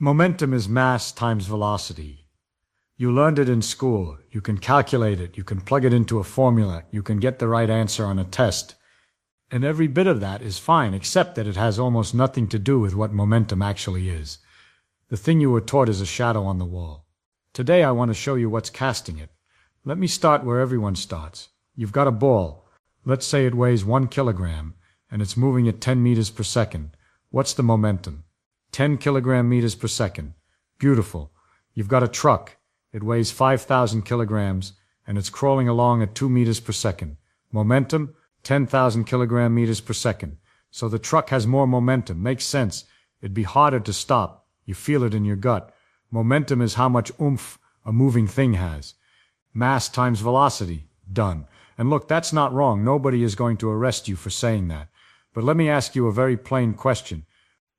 Momentum is mass times velocity. You learned it in school. You can calculate it. You can plug it into a formula. You can get the right answer on a test. And every bit of that is fine, except that it has almost nothing to do with what momentum actually is. The thing you were taught is a shadow on the wall. Today I want to show you what's casting it. Let me start where everyone starts. You've got a ball. Let's say it weighs 1 kilogram, and it's moving at 10 meters per second. What's the momentum? 10 kilogram meters per second. Beautiful. You've got a truck. It weighs 5,000 kilograms, and it's crawling along at 2 meters per second. Momentum? 10,000 kilogram meters per second. So the truck has more momentum. Makes sense. It'd be harder to stop. You feel it in your gut. Momentum is how much oomph a moving thing has. Mass times velocity. Done. And look, that's not wrong. Nobody is going to arrest you for saying that. But let me ask you a very plain question.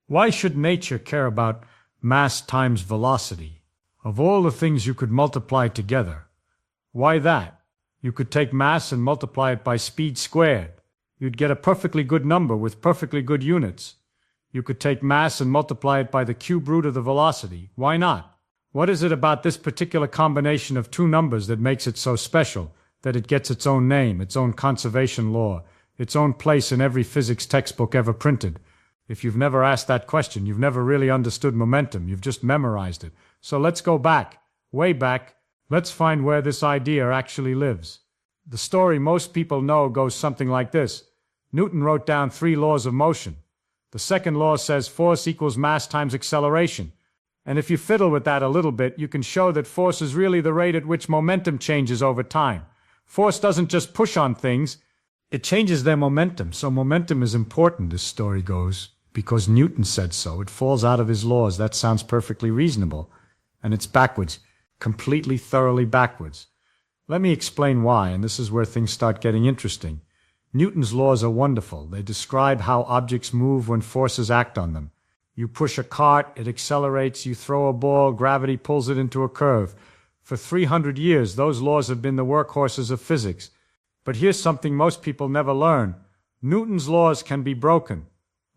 Why should nature care about mass times velocity? Of all the things you could multiply together, why that? You could take mass and multiply it by speed squared. You'd get a perfectly good number with perfectly good units. You could take mass and multiply it by the cube root of the velocity. Why not? What is it about this particular combination of two numbers that makes it so special, that it gets its own name, its own conservation law, its own place in every physics textbook ever printed? If you've never asked that question, you've never really understood momentum. You've just memorized it. So let's go back, way back. Let's find where this idea actually lives. The story most people know goes something like this. Newton wrote down 3 laws of motion. The second law says force equals mass times acceleration. And if you fiddle with that a little bit, you can show that force is really the rate at which momentum changes over time. Force doesn't just push on things, it changes their momentum. So momentum is important, this story goes, because Newton said so. It falls out of his laws. That sounds perfectly reasonable. And it's backwards. Completely, thoroughly backwards. Let me explain why, and this is where things start getting interesting. Newton's laws are wonderful. They describe how objects move when forces act on them. You push a cart, it accelerates. You throw a ball, gravity pulls it into a curve. For 300 years, those laws have been the workhorses of physics. But here's something most people never learn. Newton's laws can be broken.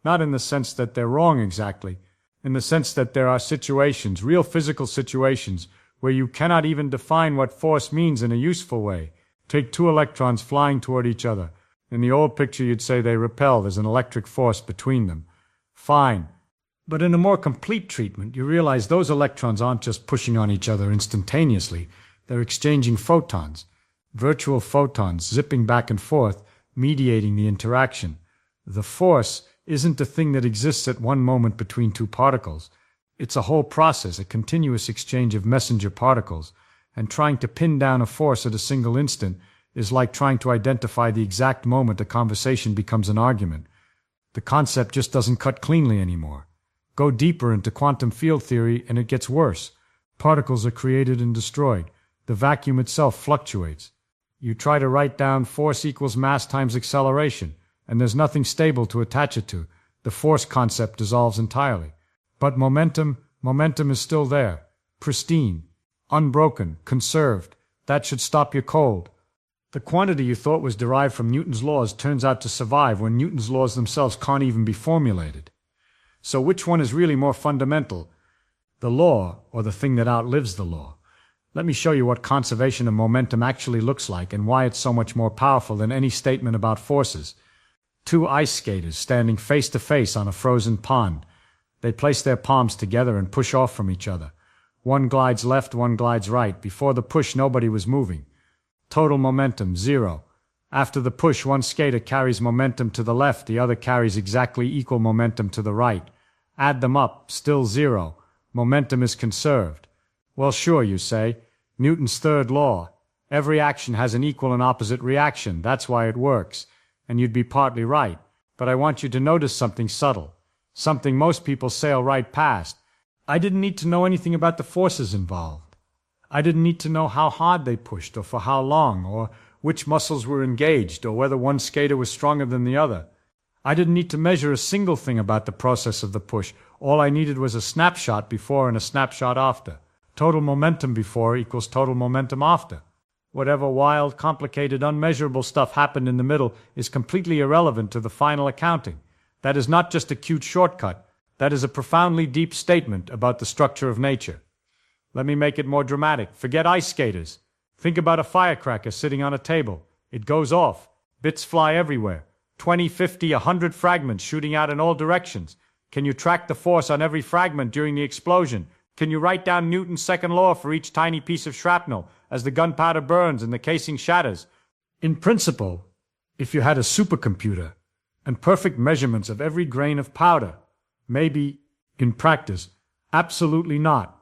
Not in the sense that they're wrong exactly, in the sense that there are situations, real physical situations, where you cannot even define what force means in a useful way. Take 2 electrons flying toward each other. In the old picture you'd say they repel, there's an electric force between them. Fine. But in a more complete treatment, you realize those electrons aren't just pushing on each other instantaneously, they're exchanging photons. Virtual photons, zipping back and forth, mediating the interaction. The force isn't a thing that exists at one moment between 2 particles. It's a whole process, a continuous exchange of messenger particles, and trying to pin down a force at a single instant is like trying to identify the exact moment a conversation becomes an argument. The concept just doesn't cut cleanly anymore. Go deeper into quantum field theory and it gets worse. Particles are created and destroyed. The vacuum itself fluctuates. You try to write down force equals mass times acceleration, and there's nothing stable to attach it to. The force concept dissolves entirely. But momentum is still there. Pristine. Unbroken. Conserved. That should stop you cold. The quantity you thought was derived from Newton's laws turns out to survive when Newton's laws themselves can't even be formulated. So which one is really more fundamental? The law, or the thing that outlives the law? Let me show you what conservation of momentum actually looks like and why it's so much more powerful than any statement about forces. 2 ice skaters standing face to face on a frozen pond. They place their palms together and push off from each other. One glides left, one glides right. Before the push, nobody was moving. Total momentum, 0. After the push, one skater carries momentum to the left, the other carries exactly equal momentum to the right. Add them up, still 0. Momentum is conserved. Well, sure, you say. Newton's 3rd law. Every action has an equal and opposite reaction. That's why it works. And you'd be partly right. But I want you to notice something subtle. Something most people sail right past. I didn't need to know anything about the forces involved. I didn't need to know how hard they pushed, or for how long, or which muscles were engaged, or whether one skater was stronger than the other. I didn't need to measure a single thing about the process of the push. All I needed was a snapshot before and a snapshot after. Total momentum before equals total momentum after. Whatever wild, complicated, unmeasurable stuff happened in the middle is completely irrelevant to the final accounting. That is not just a cute shortcut. That is a profoundly deep statement about the structure of nature. Let me make it more dramatic. Forget ice skaters. Think about a firecracker sitting on a table. It goes off. Bits fly everywhere. 20, 50, 100 fragments shooting out in all directions. Can you track the force on every fragment during the explosion? Can you write down Newton's second law for each tiny piece of shrapnel as the gunpowder burns and the casing shatters? In principle, if you had a supercomputer and perfect measurements of every grain of powder, maybe, in practice, absolutely not.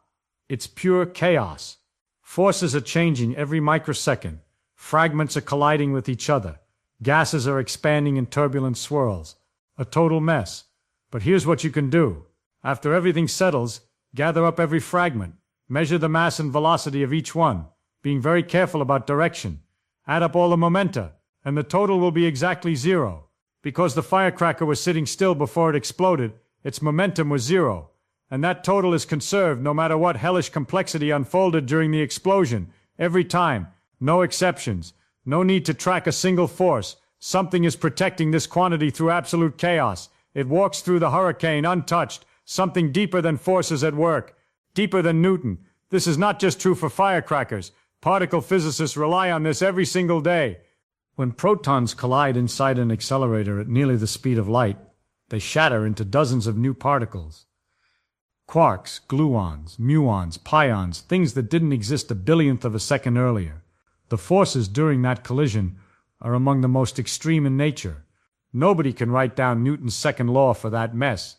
It's pure chaos. Forces are changing every microsecond. Fragments are colliding with each other. Gases are expanding in turbulent swirls. A total mess. But here's what you can do. After everything settles, gather up every fragment. Measure the mass and velocity of each one, being very careful about direction. Add up all the momenta, and the total will be exactly zero. Because the firecracker was sitting still before it exploded, its momentum was zero. And that total is conserved no matter what hellish complexity unfolded during the explosion. Every time. No exceptions. No need to track a single force. Something is protecting this quantity through absolute chaos. It walks through the hurricane untouched. Something deeper than forces at work. Deeper than Newton. This is not just true for firecrackers. Particle physicists rely on this every single day. When protons collide inside an accelerator at nearly the speed of light, they shatter into dozens of new particles. Quarks, gluons, muons, pions, things that didn't exist a billionth of a second earlier. The forces during that collision are among the most extreme in nature. Nobody can write down Newton's second law for that mess.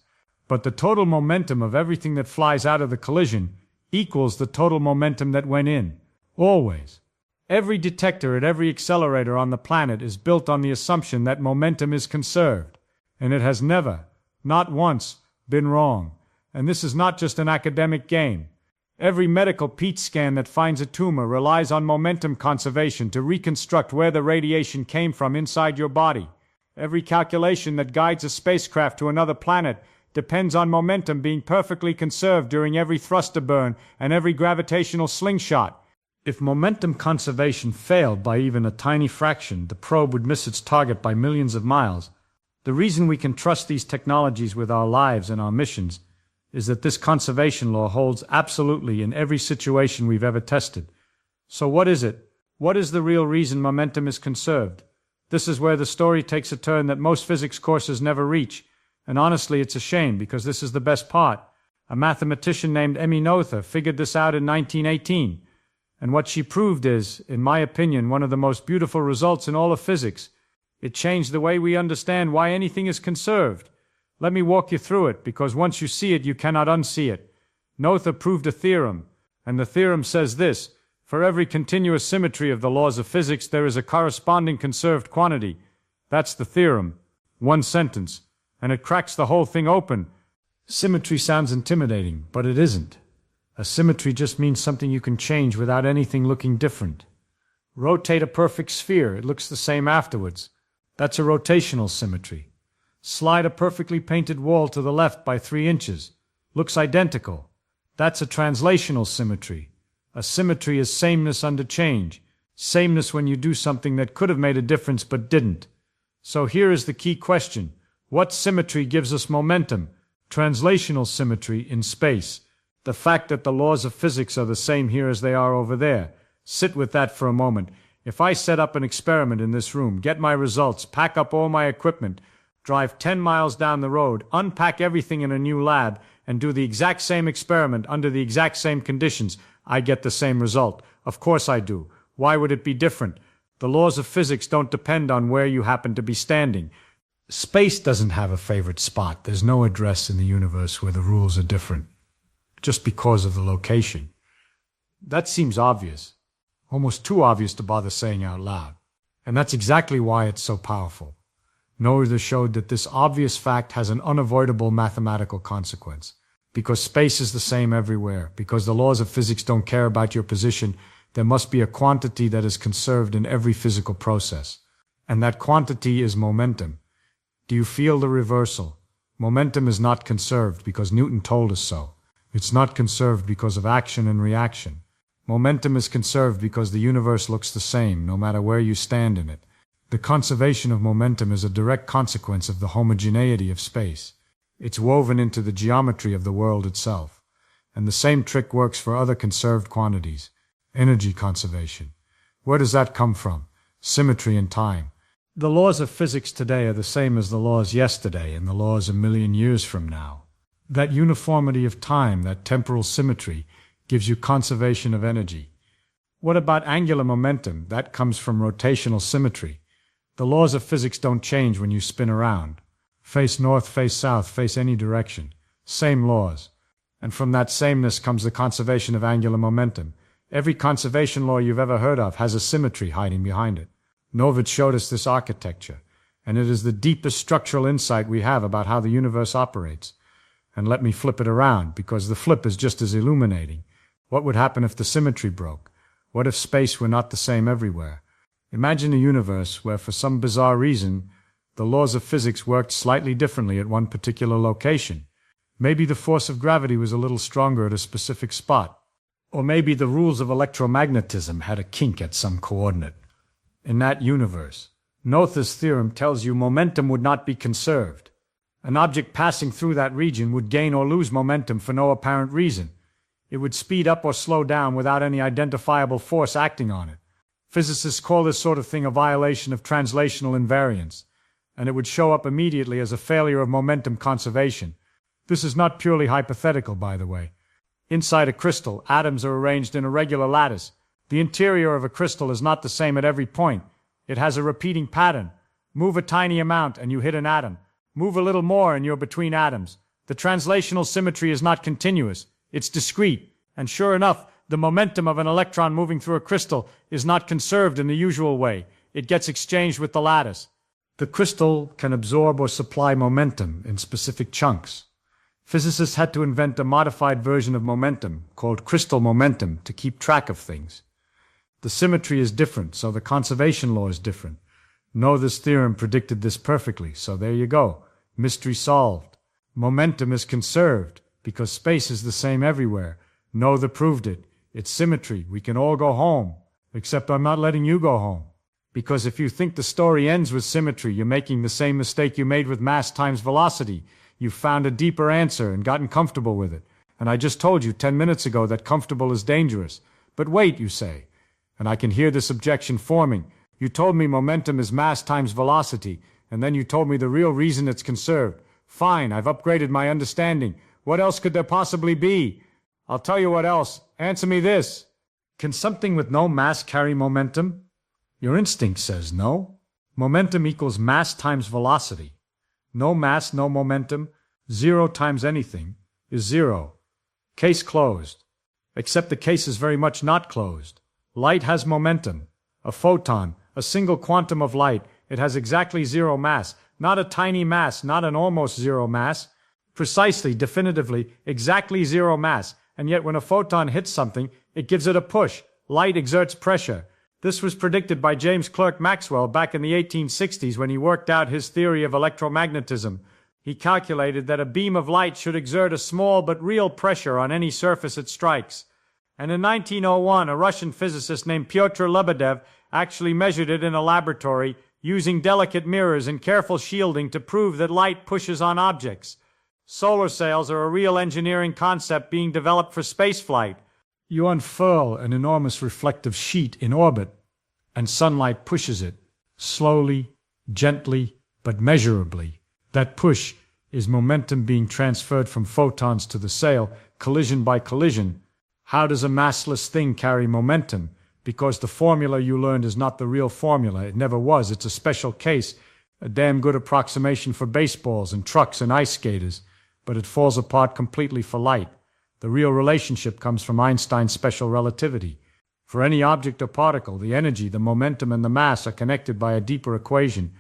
But the total momentum of everything that flies out of the collision equals the total momentum that went in. Always. Every detector at every accelerator on the planet is built on the assumption that momentum is conserved. And it has never, not once, been wrong. And this is not just an academic game. Every medical PET scan that finds a tumor relies on momentum conservation to reconstruct where the radiation came from inside your body. Every calculation that guides a spacecraft to another planet depends on momentum being perfectly conserved during every thruster burn and every gravitational slingshot. If momentum conservation failed by even a tiny fraction, the probe would miss its target by millions of miles. The reason we can trust these technologies with our lives and our missions is that this conservation law holds absolutely in every situation we've ever tested. So what is it? What is the real reason momentum is conserved? This is where the story takes a turn that most physics courses never reach. And honestly, it's a shame, because this is the best part. A mathematician named Emmy Noether figured this out in 1918. And what she proved is, in my opinion, one of the most beautiful results in all of physics. It changed the way we understand why anything is conserved. Let me walk you through it, because once you see it, you cannot unsee it. Noether proved a theorem, and the theorem says this: for every continuous symmetry of the laws of physics, there is a corresponding conserved quantity. That's the theorem. One sentence, and it cracks the whole thing open. Symmetry sounds intimidating, but it isn't. A symmetry just means something you can change without anything looking different. Rotate a perfect sphere, it looks the same afterwards. That's a rotational symmetry. Slide a perfectly painted wall to the left by 3 inches. Looks identical. That's a translational symmetry. A symmetry is sameness under change. Sameness when you do something that could have made a difference but didn't. So here is the key question. What symmetry gives us momentum? Translational symmetry in space. The fact that the laws of physics are the same here as they are over there. Sit with that for a moment. If I set up an experiment in this room, get my results, pack up all my equipment, drive 10 miles down the road, unpack everything in a new lab, and do the exact same experiment under the exact same conditions, I get the same result. Of course I do. Why would it be different? The laws of physics don't depend on where you happen to be standing. Space doesn't have a favorite spot. There's no address in the universe where the rules are different, just because of the location. That seems obvious. Almost too obvious to bother saying out loud. And that's exactly why it's so powerful. Noether showed that this obvious fact has an unavoidable mathematical consequence. Because space is the same everywhere, because the laws of physics don't care about your position, there must be a quantity that is conserved in every physical process. And that quantity is momentum. Do you feel the reversal? Momentum is not conserved because Newton told us so. It's not conserved because of action and reaction. Momentum is conserved because the universe looks the same, no matter where you stand in it. The conservation of momentum is a direct consequence of the homogeneity of space. It's woven into the geometry of the world itself. And the same trick works for other conserved quantities. Energy conservation. Where does that come from? Symmetry and time. The laws of physics today are the same as the laws yesterday and the laws a million years from now. That uniformity of time, that temporal symmetry, gives you conservation of energy. What about angular momentum? That comes from rotational symmetry. The laws of physics don't change when you spin around. Face north, face south, face any direction. Same laws. And from that sameness comes the conservation of angular momentum. Every conservation law you've ever heard of has a symmetry hiding behind it. Novice showed us this architecture, and it is the deepest structural insight we have about how the universe operates. And let me flip it around, because the flip is just as illuminating. What would happen if the symmetry broke? What if space were not the same everywhere? Imagine a universe where, for some bizarre reason, the laws of physics worked slightly differently at one particular location. Maybe the force of gravity was a little stronger at a specific spot. Or maybe the rules of electromagnetism had a kink at some coordinate. In that universe, Noether's theorem tells you momentum would not be conserved. An object passing through that region would gain or lose momentum for no apparent reason. It would speed up or slow down without any identifiable force acting on it. Physicists call this sort of thing a violation of translational invariance, and it would show up immediately as a failure of momentum conservation. This is not purely hypothetical, by the way. Inside a crystal, atoms are arranged in a regular lattice. The interior of a crystal is not the same at every point. It has a repeating pattern. Move a tiny amount and you hit an atom. Move a little more and you're between atoms. The translational symmetry is not continuous. It's discrete. And sure enough, the momentum of an electron moving through a crystal is not conserved in the usual way. It gets exchanged with the lattice. The crystal can absorb or supply momentum in specific chunks. Physicists had to invent a modified version of momentum, called crystal momentum, to keep track of things. The symmetry is different, so the conservation law is different. Noether's theorem predicted this perfectly, so there you go. Mystery solved. Momentum is conserved, because space is the same everywhere. Noether proved it. It's symmetry. We can all go home. Except I'm not letting you go home. Because if you think the story ends with symmetry, you're making the same mistake you made with mass times velocity. You've found a deeper answer and gotten comfortable with it. And I just told you 10 minutes ago that comfortable is dangerous. But wait, you say. And I can hear this objection forming. You told me momentum is mass times velocity, and then you told me the real reason it's conserved. Fine, I've upgraded my understanding. What else could there possibly be? I'll tell you what else. Answer me this. Can something with no mass carry momentum? Your instinct says no. Momentum equals mass times velocity. No mass, no momentum. 0 times anything is 0. Case closed. Except the case is very much not closed. Light has momentum. A photon, a single quantum of light, it has exactly 0 mass. Not a tiny mass, not an almost 0 mass. Precisely, definitively, exactly 0 mass. And yet when a photon hits something, it gives it a push. Light exerts pressure. This was predicted by James Clerk Maxwell back in the 1860s when he worked out his theory of electromagnetism. He calculated that a beam of light should exert a small but real pressure on any surface it strikes. And in 1901, a Russian physicist named Pyotr Lebedev actually measured it in a laboratory using delicate mirrors and careful shielding to prove that light pushes on objects. Solar sails are a real engineering concept being developed for spaceflight. You unfurl an enormous reflective sheet in orbit, and sunlight pushes it, slowly, gently, but measurably. That push is momentum being transferred from photons to the sail, collision by collision. How does a massless thing carry momentum? Because the formula you learned is not the real formula. It never was. It's a special case, a damn good approximation for baseballs and trucks and ice skaters, but it falls apart completely for light. The real relationship comes from Einstein's special relativity. For any object or particle, the energy, the momentum, and the mass are connected by a deeper equation.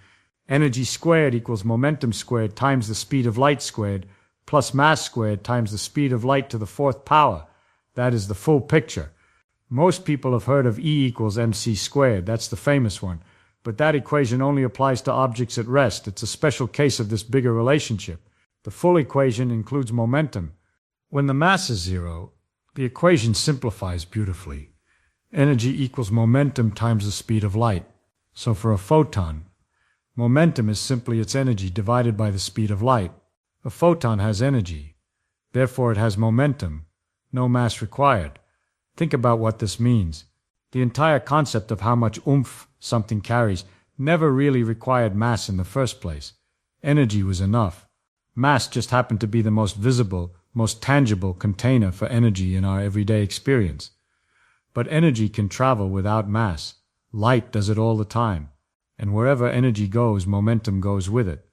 Energy squared equals momentum squared times the speed of light squared, plus mass squared times the speed of light to the 4th power. That is the full picture. Most people have heard of E equals mc squared. That's the famous one. But that equation only applies to objects at rest. It's a special case of this bigger relationship. The full equation includes momentum. When the mass is 0, the equation simplifies beautifully. Energy equals momentum times the speed of light. So for a photon, momentum is simply its energy divided by the speed of light. A photon has energy. Therefore it has momentum. No mass required. Think about what this means. The entire concept of how much oomph something carries never really required mass in the first place. Energy was enough. Mass just happened to be the most visible, most tangible container for energy in our everyday experience. But energy can travel without mass. Light does it all the time. And wherever energy goes, momentum goes with it.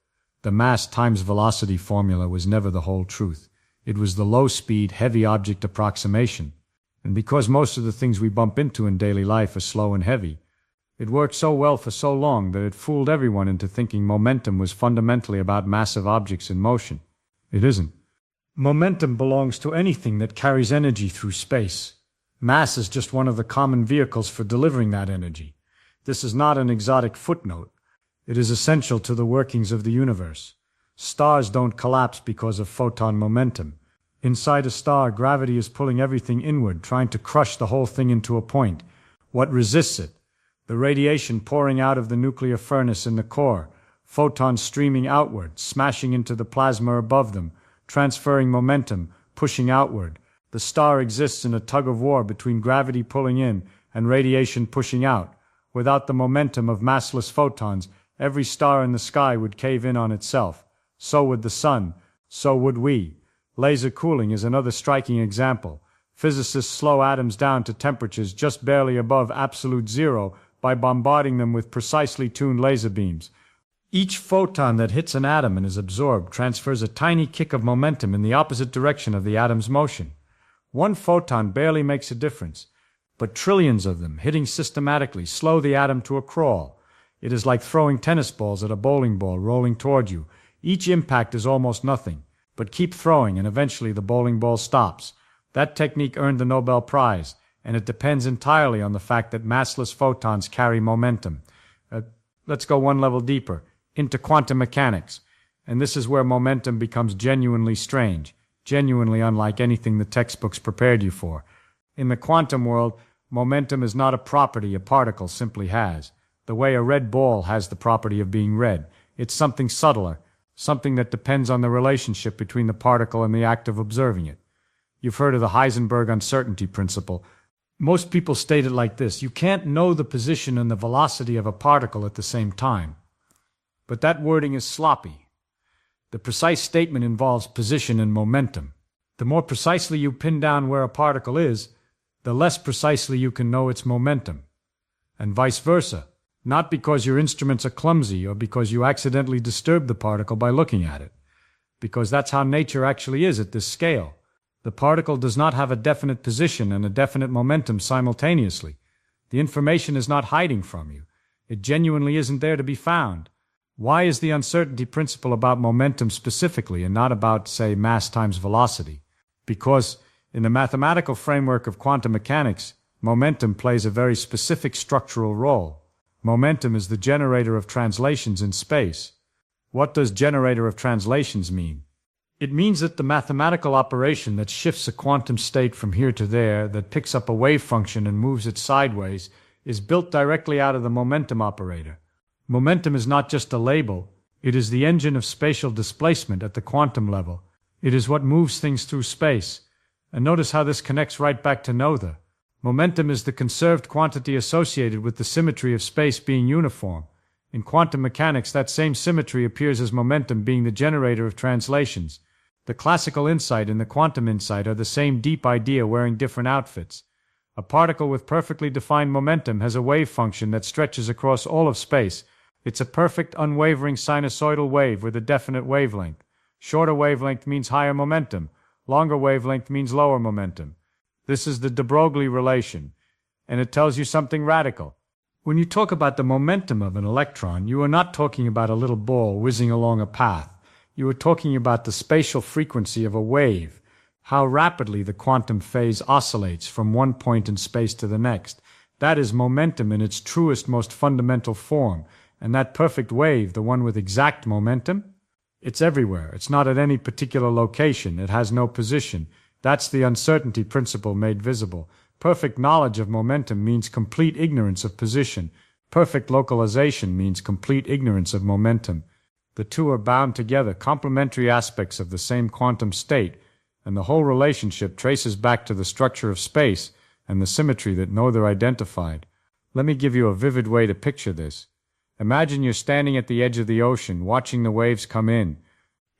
The mass times velocity formula was never the whole truth. It was the low-speed, heavy object approximation. And because most of the things we bump into in daily life are slow and heavy, it worked so well for so long that it fooled everyone into thinking momentum was fundamentally about massive objects in motion. It isn't. Momentum belongs to anything that carries energy through space. Mass is just one of the common vehicles for delivering that energy. This is not an exotic footnote. It is essential to the workings of the universe. Stars don't collapse because of photon momentum. Inside a star, gravity is pulling everything inward, trying to crush the whole thing into a point. What resists it? The radiation pouring out of the nuclear furnace in the core, photons streaming outward, smashing into the plasma above them, transferring momentum, pushing outward. The star exists in a tug-of-war between gravity pulling in and radiation pushing out. Without the momentum of massless photons, every star in the sky would cave in on itself. So would the sun. So would we. Laser cooling is another striking example. Physicists slow atoms down to temperatures just barely above absolute zero by bombarding them with precisely tuned laser beams. Each photon that hits an atom and is absorbed transfers a tiny kick of momentum in the opposite direction of the atom's motion. One photon barely makes a difference, but trillions of them, hitting systematically, slow the atom to a crawl. It is like throwing tennis balls at a bowling ball rolling toward you. Each impact is almost nothing, but keep throwing and eventually the bowling ball stops. That technique earned the Nobel Prize, and it depends entirely on the fact that massless photons carry momentum. Let's go one level deeper, into quantum mechanics. And this is where momentum becomes genuinely strange, genuinely unlike anything the textbooks prepared you for. In the quantum world, momentum is not a property a particle simply has. The way a red ball has the property of being red. It's something subtler, something that depends on the relationship between the particle and the act of observing it. You've heard of the Heisenberg uncertainty principle. Most people state it like this: you can't know the position and the velocity of a particle at the same time. But that wording is sloppy. The precise statement involves position and momentum. The more precisely you pin down where a particle is, the less precisely you can know its momentum. And vice versa, not because your instruments are clumsy or because you accidentally disturbed the particle by looking at it, because that's how nature actually is at this scale. The particle does not have a definite position and a definite momentum simultaneously. The information is not hiding from you. It genuinely isn't there to be found. Why is the uncertainty principle about momentum specifically and not about, say, mass times velocity? Because in the mathematical framework of quantum mechanics, momentum plays a very specific structural role. Momentum is the generator of translations in space. What does generator of translations mean? It means that the mathematical operation that shifts a quantum state from here to there, that picks up a wave function and moves it sideways, is built directly out of the momentum operator. Momentum is not just a label, it is the engine of spatial displacement at the quantum level. It is what moves things through space. And notice how this connects right back to Noether. Momentum is the conserved quantity associated with the symmetry of space being uniform. In quantum mechanics, that same symmetry appears as momentum being the generator of translations. The classical insight and the quantum insight are the same deep idea wearing different outfits. A particle with perfectly defined momentum has a wave function that stretches across all of space. It's a perfect, unwavering sinusoidal wave with a definite wavelength. Shorter wavelength means higher momentum. Longer wavelength means lower momentum. This is the de Broglie relation, and it tells you something radical. When you talk about the momentum of an electron, you are not talking about a little ball whizzing along a path. You are talking about the spatial frequency of a wave, how rapidly the quantum phase oscillates from one point in space to the next. That is momentum in its truest, most fundamental form. And that perfect wave, the one with exact momentum, it's everywhere. It's not at any particular location. It has no position. That's the uncertainty principle made visible. Perfect knowledge of momentum means complete ignorance of position. Perfect localization means complete ignorance of momentum. The two are bound together, complementary aspects of the same quantum state, and the whole relationship traces back to the structure of space and the symmetry that Noether identified. Let me give you a vivid way to picture this. Imagine you're standing at the edge of the ocean, watching the waves come in.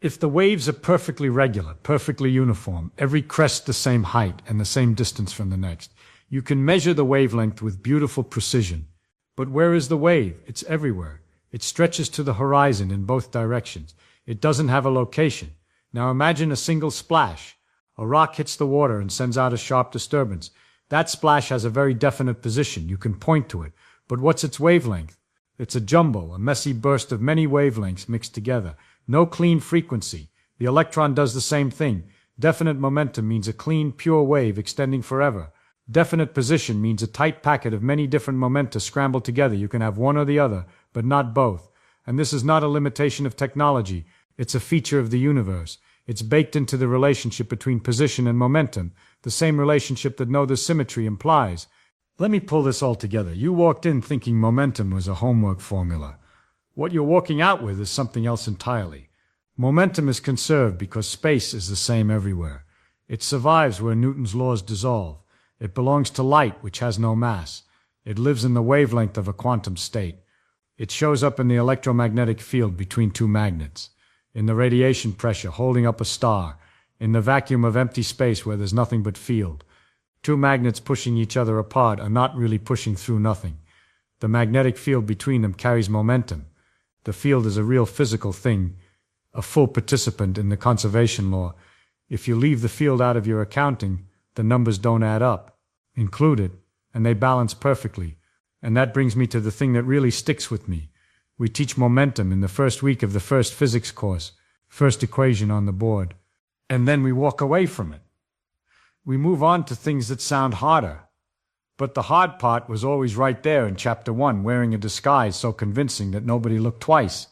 If the waves are perfectly regular, perfectly uniform, every crest the same height and the same distance from the next, you can measure the wavelength with beautiful precision. But where is the wave? It's everywhere. It stretches to the horizon in both directions. It doesn't have a location. Now imagine a single splash. A rock hits the water and sends out a sharp disturbance. That splash has a very definite position. You can point to it. But what's its wavelength? It's a jumble, a messy burst of many wavelengths mixed together. No clean frequency. The electron does the same thing. Definite momentum means a clean, pure wave extending forever. Definite position means a tight packet of many different momenta scrambled together. You can have one or the other, but not both. And this is not a limitation of technology. It's a feature of the universe. It's baked into the relationship between position and momentum, the same relationship that Noether's symmetry implies. Let me pull this all together. You walked in thinking momentum was a homework formula. What you're walking out with is something else entirely. Momentum is conserved because space is the same everywhere. It survives where Newton's laws dissolve. It belongs to light, which has no mass. It lives in the wavelength of a quantum state. It shows up in the electromagnetic field between two magnets, in the radiation pressure holding up a star, in the vacuum of empty space where there's nothing but field. Two magnets pushing each other apart are not really pushing through nothing. The magnetic field between them carries momentum. The field is a real physical thing, a full participant in the conservation law. If you leave the field out of your accounting, the numbers don't add up. Include it, and they balance perfectly. And that brings me to the thing that really sticks with me. We teach momentum in the first week of the first physics course, first equation on the board. And then we walk away from it. We move on to things that sound harder. But the hard part was always right there in Chapter 1, wearing a disguise so convincing that nobody looked twice.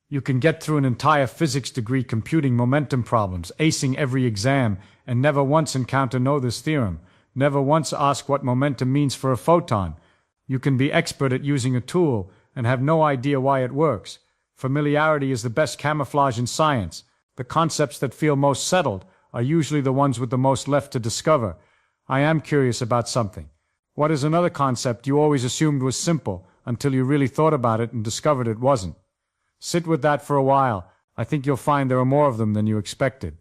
You can get through an entire physics degree computing momentum problems, acing every exam, and never once encounter Noether's theorem, never once ask what momentum means for a photon. You can be expert at using a tool and have no idea why it works. Familiarity is the best camouflage in science. The concepts that feel most settled are usually the ones with the most left to discover. I am curious about something. What is another concept you always assumed was simple until you really thought about it and discovered it wasn't? Sit with that for a while. I think you'll find there are more of them than you expected.